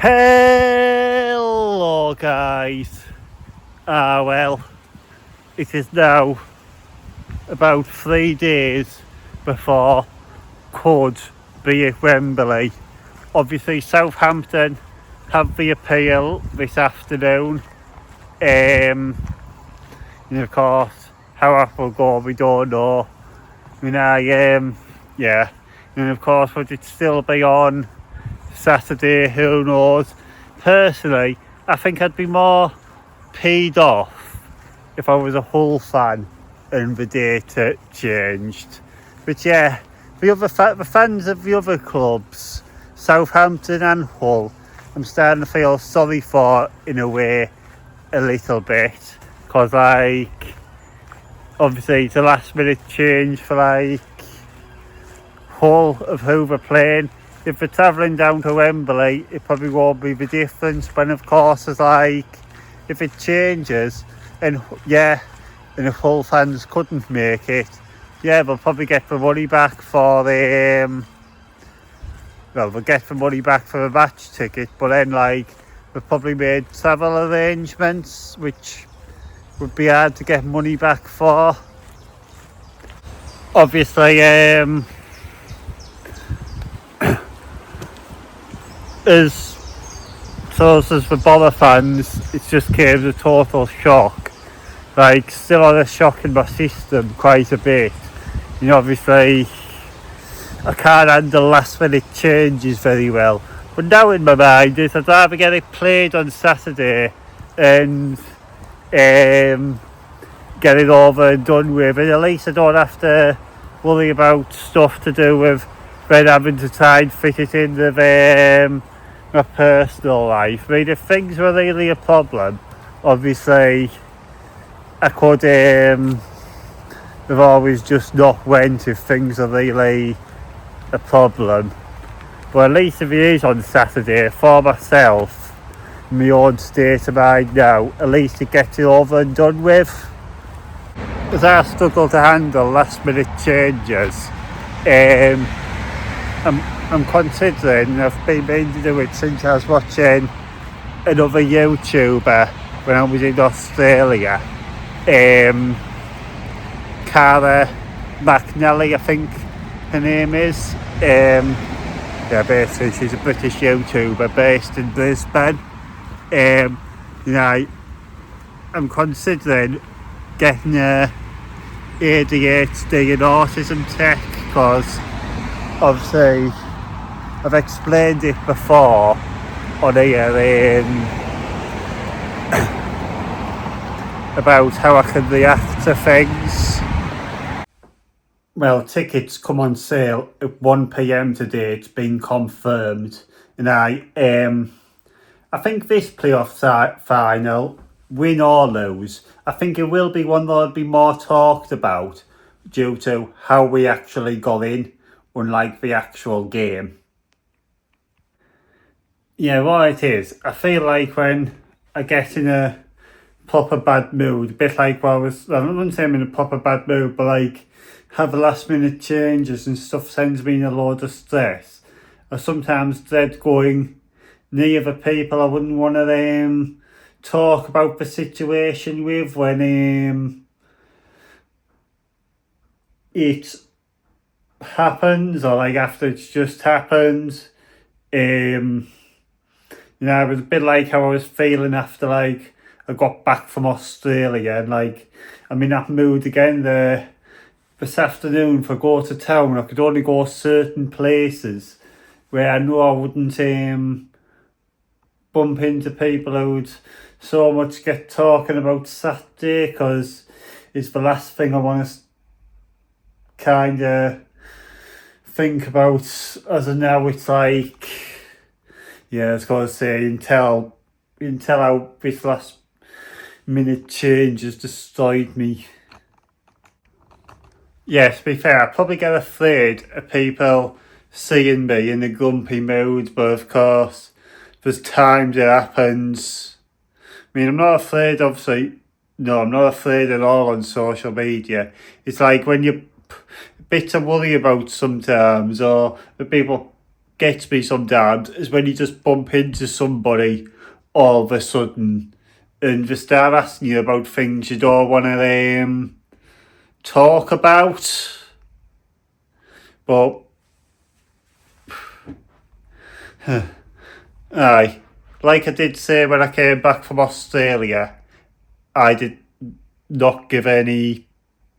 Hello guys. Well, it is now about 3 days before could be at Wembley. Obviously Southampton have the appeal this afternoon. And of course how that will go we don't know. And of course would it still be on Saturday, who knows. Personally, I think I'd be more peed off if I was a Hull fan and the date changed. But yeah, the fans of the other clubs, Southampton and Hull, I'm starting to feel sorry for in a way a little bit, because obviously it's a last minute change for Hull of who they're playing. If they're travelling down to Wembley, it probably won't be the difference. But of course, it's if it changes, and if Hull fans couldn't make it, they'll probably get the money back for they'll get the money back for a match ticket. But then, they've probably made travel arrangements, which would be hard to get money back for. Obviously, as the Borough fans, it just came as a total shock. Still on a shock in my system quite a bit. Obviously I can't handle last minute changes very well. But now in my mind is I'd rather get it played on Saturday and get it over and done with, and at least I don't have to worry about stuff to do with then having to try and fit it in with my personal life. I mean, if things were really a problem, obviously I could have always just not went if things are really a problem. But at least if it is on Saturday, for myself, my own state of mind now, at least it gets it over and done with. As I struggle to handle last minute changes, I'm considering, I've been meaning to do it since I was watching another YouTuber when I was in Australia, Cara McNally, I think her name is. Basically she's a British YouTuber based in Brisbane. I'm considering getting a ADHD and autism tech, because obviously I've explained it before on here about how I can react to things. Well, tickets come on sale at 1 PM today. It's been confirmed, and I think this playoff final, win or lose, I think it will be one that'll be more talked about due to how we actually got in, unlike the actual game. Yeah, what it is, I feel like when I get in a proper bad mood, a bit like I wouldn't say I'm in a proper bad mood, but have last minute changes and stuff sends me in a load of stress. I sometimes dread going near the people I wouldn't want to talk about the situation with when it happens, or after it's just happened. It was a bit like how I was feeling after I got back from Australia, and I'm in that mood again this afternoon for go to town. I could only go certain places where I know I wouldn't bump into people who would so much get talking about Saturday, because it's the last thing I want to kind of think about. As of now, it's I was going to say, until how this last minute change has destroyed me. Yes, to be fair, I probably get afraid of people seeing me in a grumpy mood, but of course, there's times it happens. I mean, I'm not afraid, obviously. No, I'm not afraid at all on social media. It's when you're a bit to worry about sometimes, or the people gets me sometimes is when you just bump into somebody all of a sudden and they start asking you about things you don't want to talk about. But aye, like I did say when I came back from Australia, I did not give any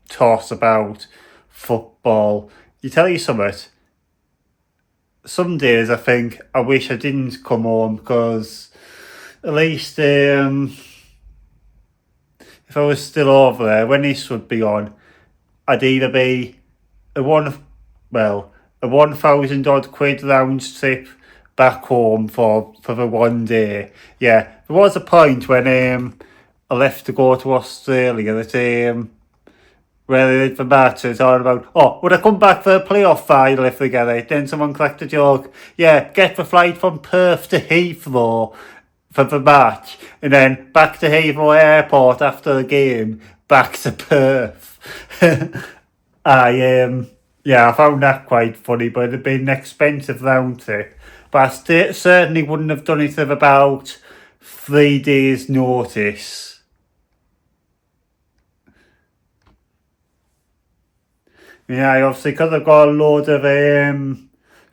toss about football. You tell you something, some days I think I wish I didn't come home because at least if I was still over there when this would be on, I'd either be a well, a 1,000 odd quid round trip back home for the one day. Yeah, there was a point when I left to go to Australia that where the match is all about, oh, would I come back for a playoff final if we get it? Then someone cracked a joke, yeah, get the flight from Perth to Heathrow for the match, and then back to Heathrow Airport after the game, back to Perth. I found that quite funny, but it'd been an expensive round trip. But I certainly wouldn't have done it with about 3 days' notice. Yeah, obviously, because I've got a load of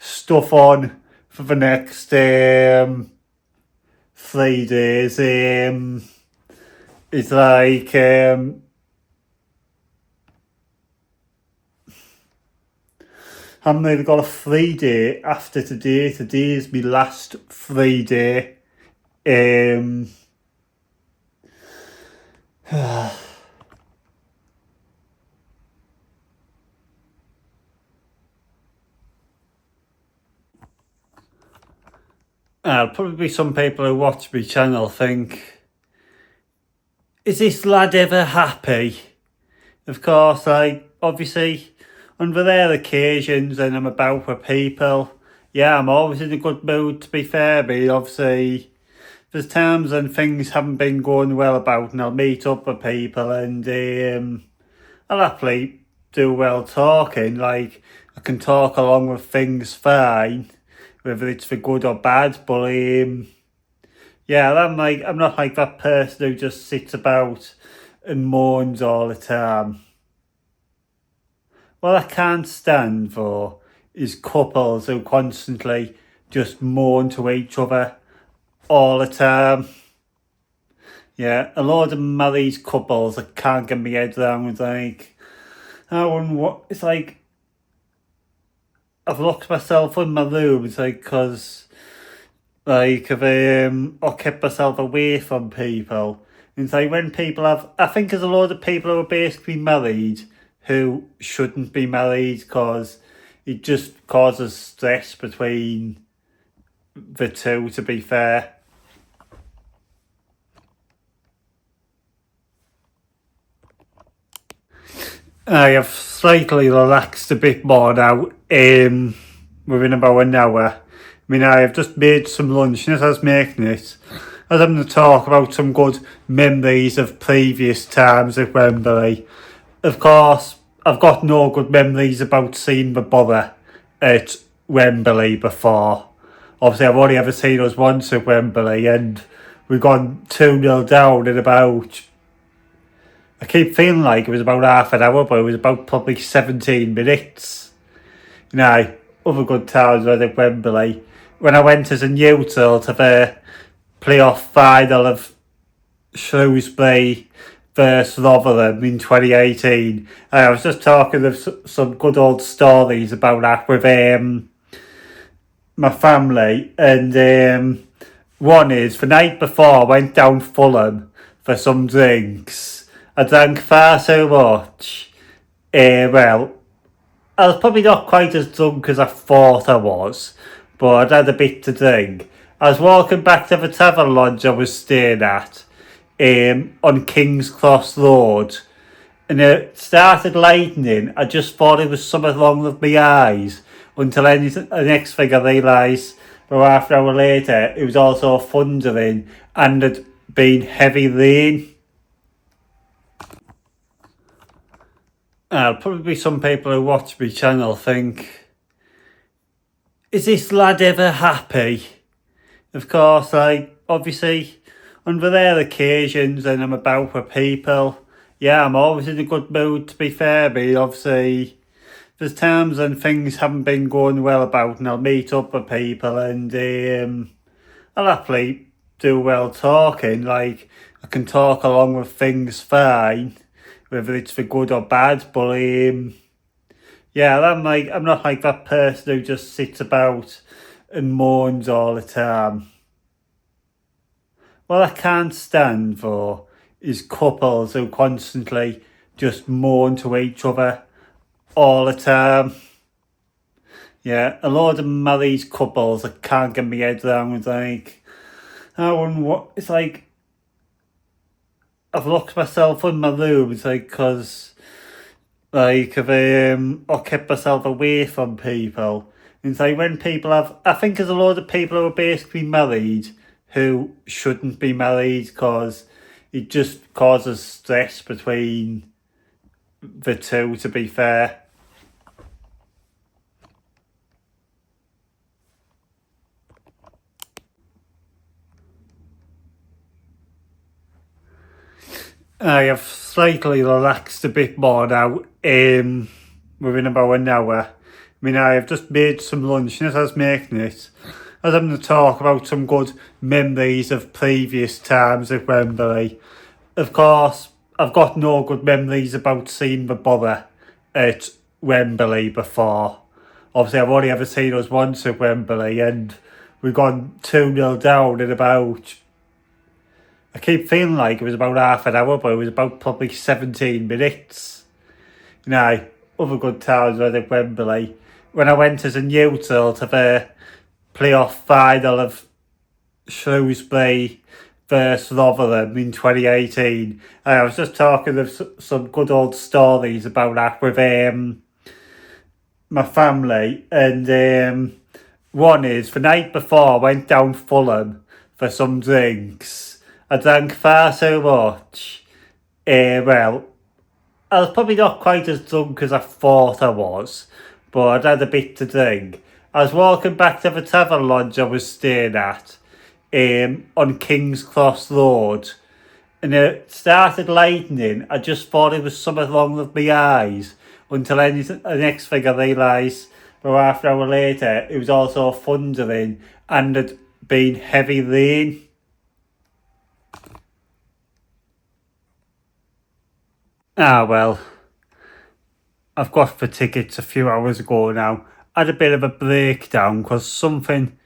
stuff on for the next 3 days. It's like I've nearly got a 3 day after today. Today is my last 3 day. Probably some people who watch my channel think, is this lad ever happy? Of course, obviously, on the rare occasions when I'm about with people, yeah, I'm always in a good mood, to be fair, but obviously, there's times when things haven't been going well about, and I'll meet up with people, and I'll happily do well talking, like, I can talk along with things fine, whether it's for good or bad, but yeah, I'm not like that person who just sits about and moans all the time. What I can't stand for is couples who constantly just moan to each other all the time. Yeah, a lot of married couples I can't get my head around, like, it's like, I've locked myself in my room, it's like, because, like, I've kept myself away from people. It's like when people I think there's a lot of people who are basically married who shouldn't be married because it just causes stress between the two, to be fair. I have slightly relaxed a bit more now, within about an hour. I mean, I have just made some lunch, and as I was making it, I was having to talk about some good memories of previous times at Wembley. Of course, I've got no good memories about seeing the Borough at Wembley before. Obviously, I've only ever seen us once at Wembley, and we've gone 2-0 down in about, I keep feeling like it was about half an hour, but it was about probably 17 minutes. You know, other good times were at Wembley. When I went as a neutral to the playoff final of Shrewsbury versus Rotherham in 2018, I was just talking of some good old stories about that with my family, and one is the night before I went down Fulham for some drinks. I drank far too much. Well, I was probably not quite as drunk as I thought I was, but I'd had a bit to drink. I was walking back to the tavern lodge I was staying at on King's Cross Road, and it started lightning. I just thought it was something wrong with my eyes until the next thing I realised, about half an hour later, it was also thundering and had been heavy rain. Probably some people who watch my channel think, Is this lad ever happy? Of course, like, obviously, on the rare occasions and I'm about with people, yeah, I'm always in a good mood, to be fair, but obviously, there's times when things haven't been going well about and I'll meet up with people and I'll happily do well talking, like, I can talk along with things fine, whether it's for good or bad, but yeah, I'm not like that person who just sits about and moans all the time. What I can't stand for is couples who constantly just moan to each other all the time. Yeah, a lot of married couples I can't get my head around. It's like, I wouldn't what it's like. I've locked myself in my room. It's like because like I've kept myself away from people. It's like when people have. I think there's a lot of people who are basically married who shouldn't be married because it just causes stress between the two. To be fair. I have slightly relaxed a bit more now, within about an hour. I mean, I have just made some lunch, and as I was making it, I was having to talk about some good memories of previous times at Wembley. Of course, I've got no good memories about seeing the Borough at Wembley before. Obviously, I've only ever seen us once at Wembley, and we've gone 2-0 down in about I keep feeling like it was about half an hour, but it was about probably 17 minutes. You know, other good times were at Wembley. When I went as a neutral to the playoff final of Shrewsbury versus Rotherham in 2018, I was just talking of some good old stories about that with my family. And one is, the night before I went down Fulham for some drinks. I drank far too much. Well, I was probably not quite as drunk as I thought I was, but I'd had a bit to drink. I was walking back to the tavern lodge I was staying at, on King's Cross Road, and it started lightning. I just thought it was something wrong with my eyes, until the next thing I realised, about half an hour later, it was also thundering and had been heavy rain. Ah, well, I've got the tickets a few hours ago now. I had a bit of a breakdown because something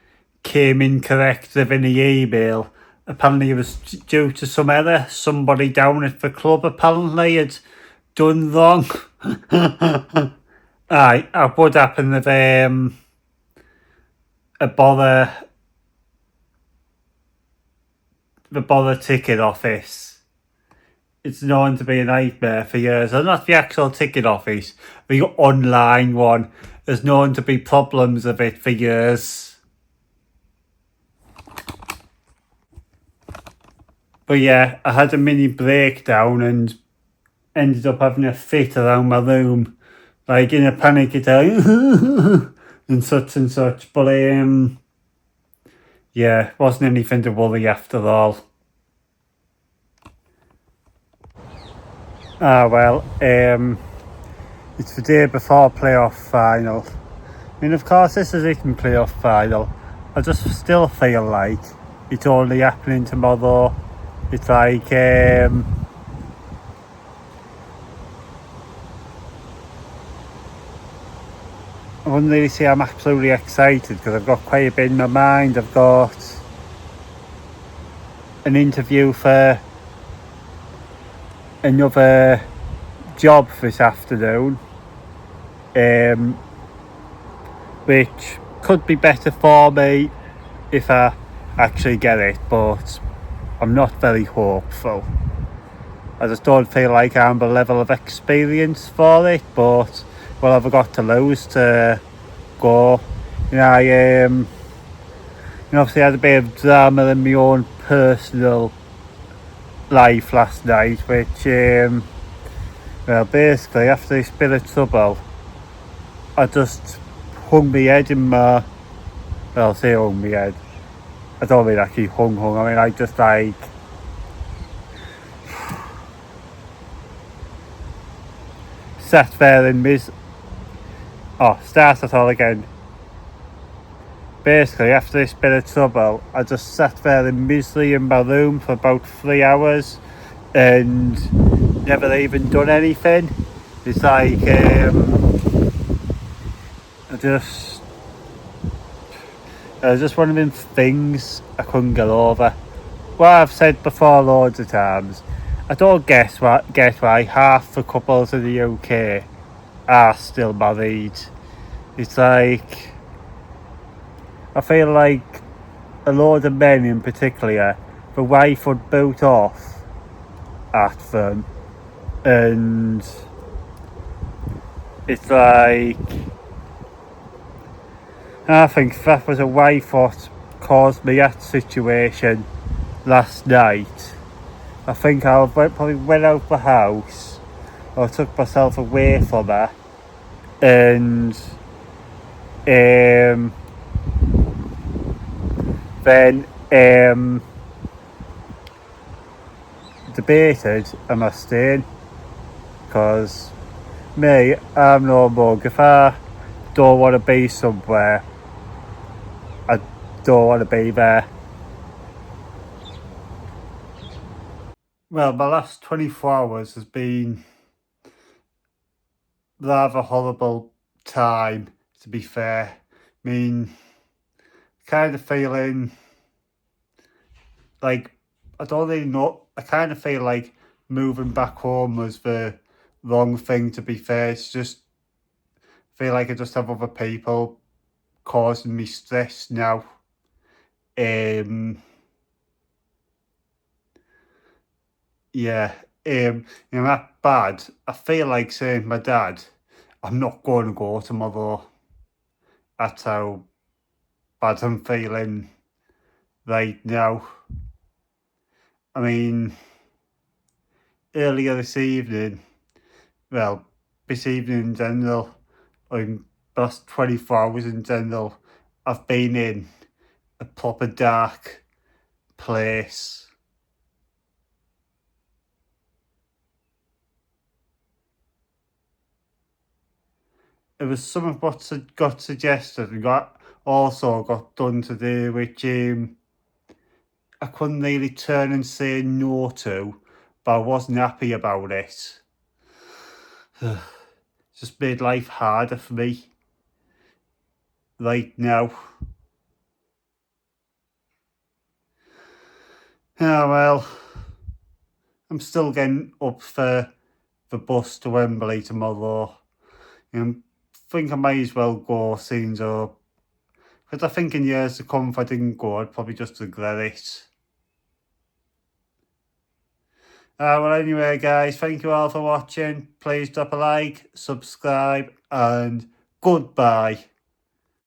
came incorrect within the email. Apparently, it was due to some error. Somebody down at the club apparently had done wrong. Aye, that would happen with a the bother ticket office. It's known to be a nightmare for years. And not the actual ticket office, the online one. There's known to be problems of it for years. But yeah, I had a mini breakdown and ended up having a fit around my room. Like in a panic attack. and such. But yeah, wasn't anything to worry after all. Ah, well, it's the day before playoff final. I mean, of course, this is it in playoff final. I just still feel like it's only happening tomorrow. It's like, I wouldn't really say I'm absolutely excited because I've got quite a bit in my mind. I've got an interview for another job this afternoon, which could be better for me if I actually get it, but I'm not very hopeful. I just don't feel like I'm the level of experience for it, but what have I got to lose to go? You know, obviously I had a bit of drama in my own personal life last night, which well, basically after this bit of trouble I just hung my head in my well, I say hung my head. I don't mean actually hung. I mean, I just like sat there in start it all again. Basically, after this bit of trouble, I just sat there in misery in my room for about 3 hours and never even done anything. It's like, just one of them things I couldn't get over. What I've said before loads of times, I don't get why half the couples in the UK are still married. It's like, I feel like a load of men in particular, the wife would boot off at them, and it's like, I think that was a wife what caused me that situation last night. I think I probably went out the house, or took myself away from her, and then debated, am I staying? Because me, I'm no mug. If I don't want to be somewhere, I don't want to be there. Well, my last 24 hours has been rather horrible time, to be fair. I mean, kind of feeling like, I don't really know, I kind of feel like moving back home was the wrong thing, to be fair. It's just, feel like I just have other people causing me stress now. Yeah, that bad. I feel like saying to my dad, I'm not going to go tomorrow. That's how bad I'm feeling right now. I mean, earlier this evening, well, this evening in general, the last 24 hours in general, I've been in a proper dark place. It was some of what got suggested and also got done today, which I couldn't really turn and say no to, but I wasn't happy about it. Just made life harder for me right now. Yeah, well, I'm still getting up for the bus to Wembley tomorrow. I think I might as well go, seeing so. Because I think in years to come, if I didn't go, I'd probably just regret it. Well, anyway, guys, thank you all for watching. Please drop a like, subscribe, and goodbye.